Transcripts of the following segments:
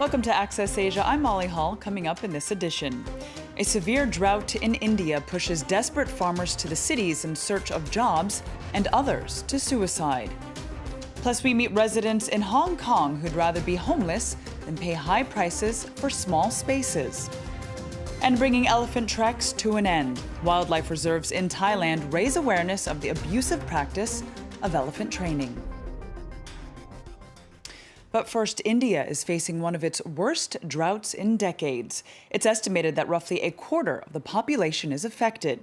Welcome to Access Asia. I'm Molly Hall. Coming up in this edition, a severe drought in India pushes desperate farmers to the cities in search of jobs and others to suicide. Plus, we meet residents in Hong Kong who'd rather be homeless than pay high prices for small spaces. And bringing elephant treks to an end, wildlife reserves in Thailand raise awareness of the abusive practice of elephant training. But first, India is facing one of its worst droughts in decades. It's estimated that roughly a quarter of the population is affected.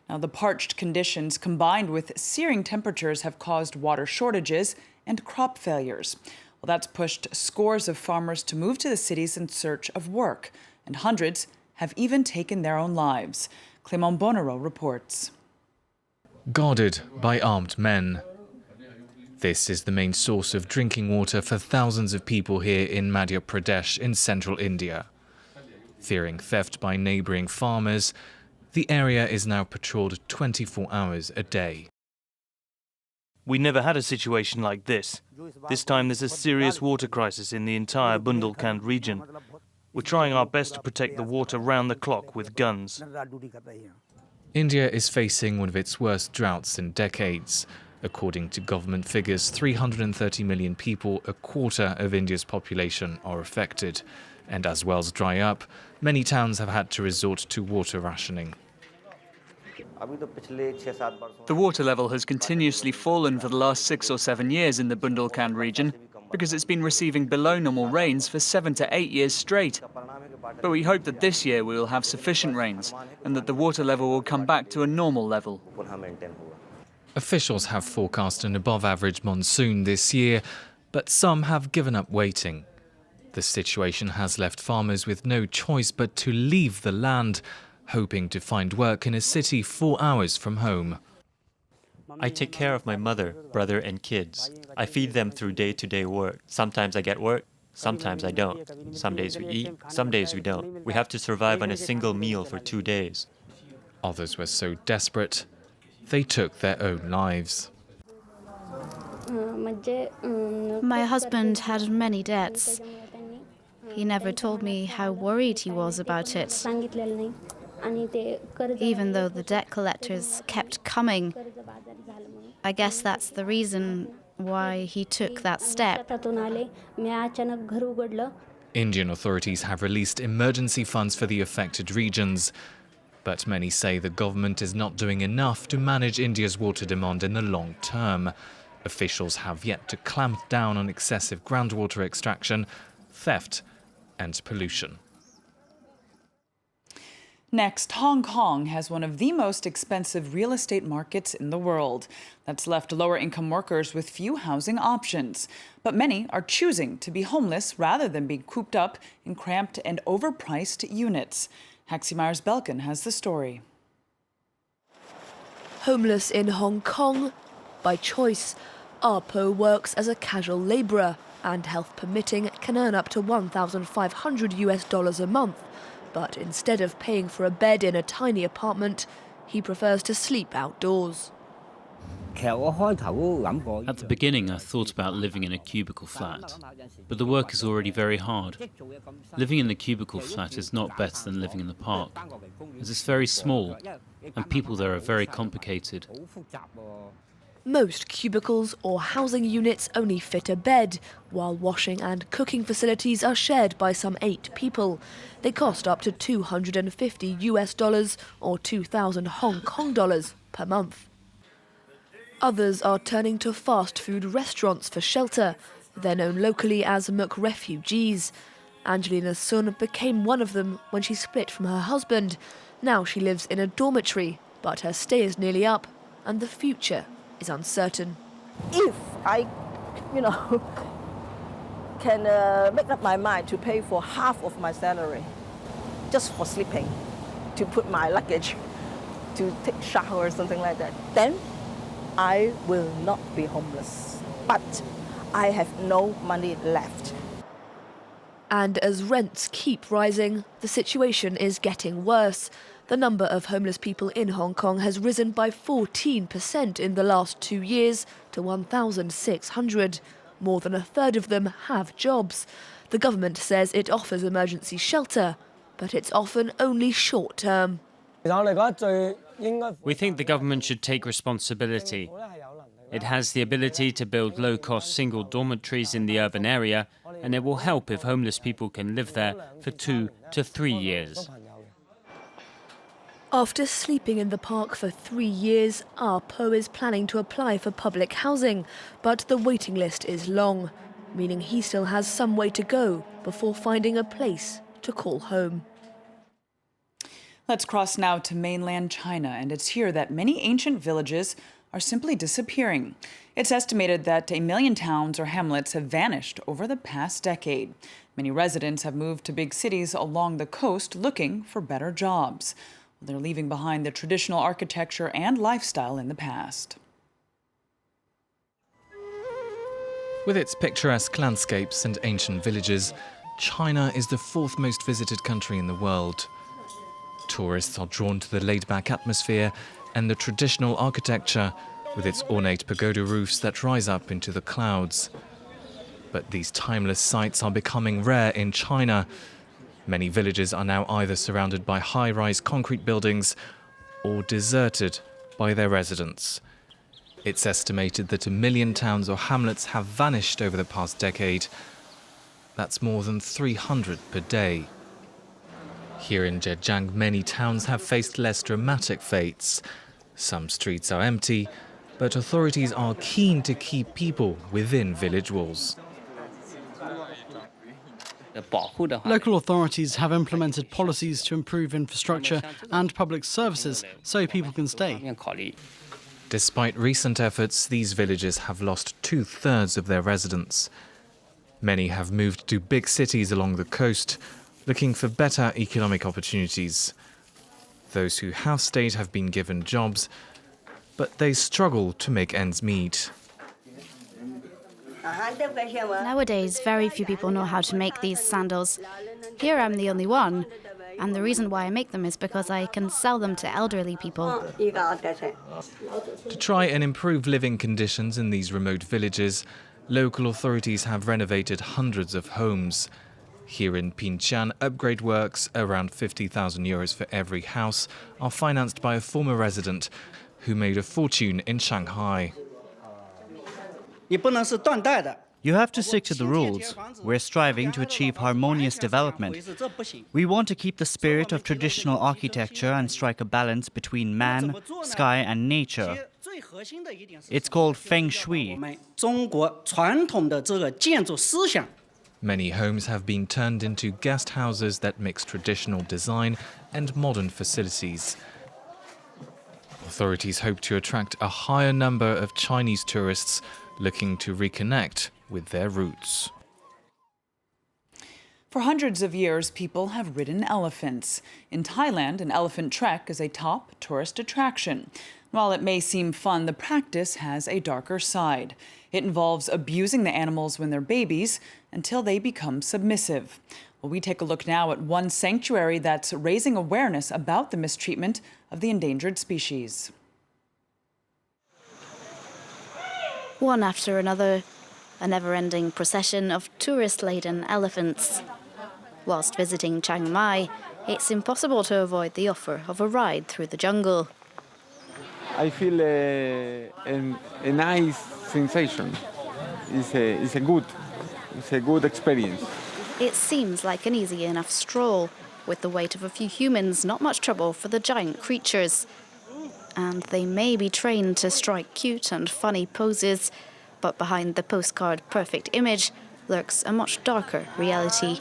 Now, the parched conditions combined with searing temperatures have caused water shortages and crop failures. Well, that's pushed scores of farmers to move to the cities in search of work, and hundreds have even taken their own lives. Clement Bonnereau reports. Guarded by armed men. This is the main source of drinking water for thousands of people here in Madhya Pradesh in central India. Fearing theft by neighbouring farmers, the area is now patrolled 24 hours a day. We never had a situation like this. This time there's a serious water crisis in the entire Bundelkhand region. We're trying our best to protect the water round the clock with guns. India is facing one of its worst droughts in decades. According to government figures, 330 million people, a quarter of India's population, are affected. And as wells dry up, many towns have had to resort to water rationing. The water level has continuously fallen for the last 6 or 7 years in the Bundelkhand region because it's been receiving below normal rains for 7 to 8 years straight. But we hope that this year we will have sufficient rains and that the water level will come back to a normal level. Officials have forecast an above-average monsoon this year, but some have given up waiting. The situation has left farmers with no choice but to leave the land, hoping to find work in a city 4 hours from home. I take care of my mother, brother and kids. I feed them through day-to-day work. Sometimes I get work, sometimes I don't. Some days we eat, some days we don't. We have to survive on a single meal for 2 days. Others were so desperate, they took their own lives. My husband had many debts. He never told me how worried he was about it. Even though the debt collectors kept coming, I guess that's the reason why he took that step. Indian authorities have released emergency funds for the affected regions. But many say the government is not doing enough to manage India's water demand in the long term. Officials have yet to clamp down on excessive groundwater extraction, theft and pollution. Next, Hong Kong has one of the most expensive real estate markets in the world. That's left lower-income workers with few housing options. But many are choosing to be homeless rather than being cooped up in cramped and overpriced units. Haxi Myers-Belkin has the story. Homeless in Hong Kong by choice, Arpo works as a casual labourer and, health permitting, can earn up to $1,500 a month. But instead of paying for a bed in a tiny apartment, he prefers to sleep outdoors. At the beginning, I thought about living in a cubicle flat, but the work is already very hard. Living in the cubicle flat is not better than living in the park, as it's very small, and people there are very complicated. Most cubicles or housing units only fit a bed, while washing and cooking facilities are shared by some 8 people. They cost up to $250 or 2,000 Hong Kong dollars per month. Others are turning to fast food restaurants for shelter. They're known locally as McRefugees. Angelina Sun became one of them when she split from her husband. Now she lives in a dormitory, but her stay is nearly up and the future is uncertain. If I, can make up my mind to pay for half of my salary just for sleeping, to put my luggage, to take a shower or something like that, then I will not be homeless. But I have no money left. And as rents keep rising, the situation is getting worse. The number of homeless people in Hong Kong has risen by 14% in the last 2 years to 1,600. More than a third of them have jobs. The government says it offers emergency shelter, but it's often only short-term. We think the government should take responsibility. It has the ability to build low-cost single dormitories in the urban area, and it will help if homeless people can live there for 2 to 3 years. After sleeping in the park for 3 years, Po is planning to apply for public housing, but the waiting list is long, meaning he still has some way to go before finding a place to call home. Let's cross now to mainland China, and it's here that many ancient villages are simply disappearing. It's estimated that 1 million towns or hamlets have vanished over the past decade. Many residents have moved to big cities along the coast looking for better jobs. They're leaving behind the traditional architecture and lifestyle in the past. With its picturesque landscapes and ancient villages, China is the 4th most visited country in the world. Tourists are drawn to the laid-back atmosphere and the traditional architecture, with its ornate pagoda roofs that rise up into the clouds. But these timeless sights are becoming rare in China. Many villages are now either surrounded by high-rise concrete buildings or deserted by their residents. It's estimated that 1 million towns or hamlets have vanished over the past decade. That's more than 300 per day. Here in Zhejiang, many towns have faced less dramatic fates. Some streets are empty, but authorities are keen to keep people within village walls. Local authorities have implemented policies to improve infrastructure and public services so people can stay. Despite recent efforts, these villages have lost 2/3 of their residents. Many have moved to big cities along the coast, looking for better economic opportunities. Those who have stayed have been given jobs, but they struggle to make ends meet. Nowadays, very few people know how to make these sandals. Here I'm the only one, and the reason why I make them is because I can sell them to elderly people. To try and improve living conditions in these remote villages, local authorities have renovated hundreds of homes. Here in Pingshan, upgrade works, around 50,000 euros for every house, are financed by a former resident who made a fortune in Shanghai. You have to stick to the rules. We're striving to achieve harmonious development. We want to keep the spirit of traditional architecture and strike a balance between man, sky and nature. It's called Feng Shui. Many homes have been turned into guest houses that mix traditional design and modern facilities. Authorities hope to attract a higher number of Chinese tourists looking to reconnect with their roots. For hundreds of years, people have ridden elephants. In Thailand, an elephant trek is a top tourist attraction. While it may seem fun, the practice has a darker side. It involves abusing the animals when they're babies until they become submissive. Well, we take a look now at one sanctuary that's raising awareness about the mistreatment of the endangered species. One after another, a never-ending procession of tourist-laden elephants. Whilst visiting Chiang Mai, it's impossible to avoid the offer of a ride through the jungle. I feel a nice sensation. It's a good experience. It seems like an easy enough stroll. With the weight of a few humans, not much trouble for the giant creatures. And they may be trained to strike cute and funny poses, but behind the postcard perfect image lurks a much darker reality.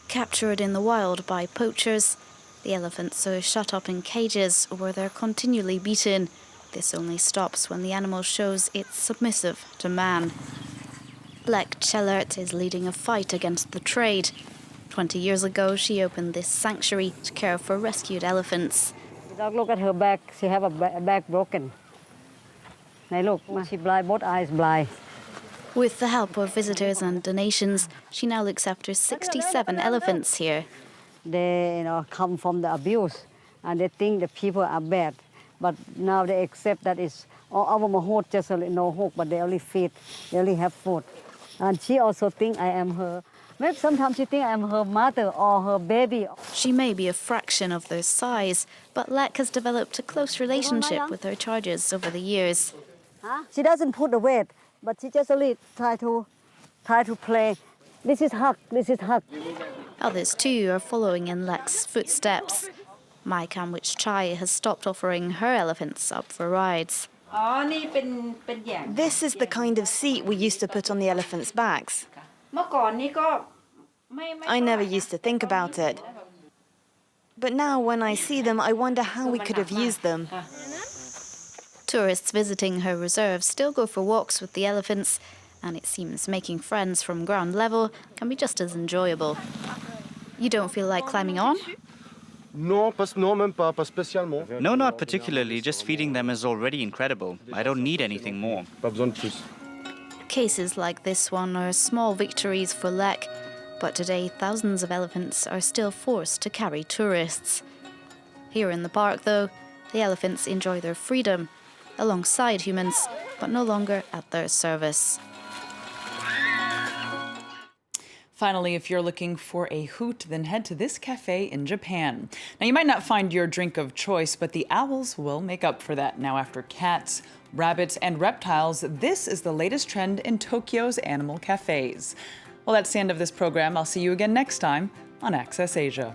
Captured in the wild by poachers, the elephants are shut up in cages where they're continually beaten. This only stops when the animal shows it's submissive to man. Black Chelert is leading a fight against the trade. 20 years ago, she opened this sanctuary to care for rescued elephants. Look at her back. She have a back broken. Now look, she blind, both eyes blind. With the help of visitors and donations, she now looks after 67 elephants here. They come from the abuse, and they think the people are bad. But now they accept that it's our mahot just no hope, but they only feed, they only have food. And she also think I am her Maybe sometimes she think I'm her mother or her baby. She may be a fraction of their size, but Lek has developed a close relationship with her charges over the years. She doesn't put the weight, but she just only try to play. This is hug, this is hug. Others too are following in Lek's footsteps. Mai Kamwich Chai has stopped offering her elephants up for rides. This is the kind of seat we used to put on the elephants' backs. I never used to think about it. But now when I see them, I wonder how we could have used them. Tourists visiting her reserve still go for walks with the elephants, and it seems making friends from ground level can be just as enjoyable. You don't feel like climbing on? No, not particularly. Just feeding them is already incredible. I don't need anything more. Cases like this one are small victories for Lek, but today thousands of elephants are still forced to carry tourists. Here in the park, though, the elephants enjoy their freedom alongside humans, but no longer at their service. Finally, if you're looking for a hoot, then head to this cafe in Japan. Now, you might not find your drink of choice, but the owls will make up for that. Now, after cats, rabbits, and reptiles, this is the latest trend in Tokyo's animal cafes. Well, that's the end of this program. I'll see you again next time on Access Asia.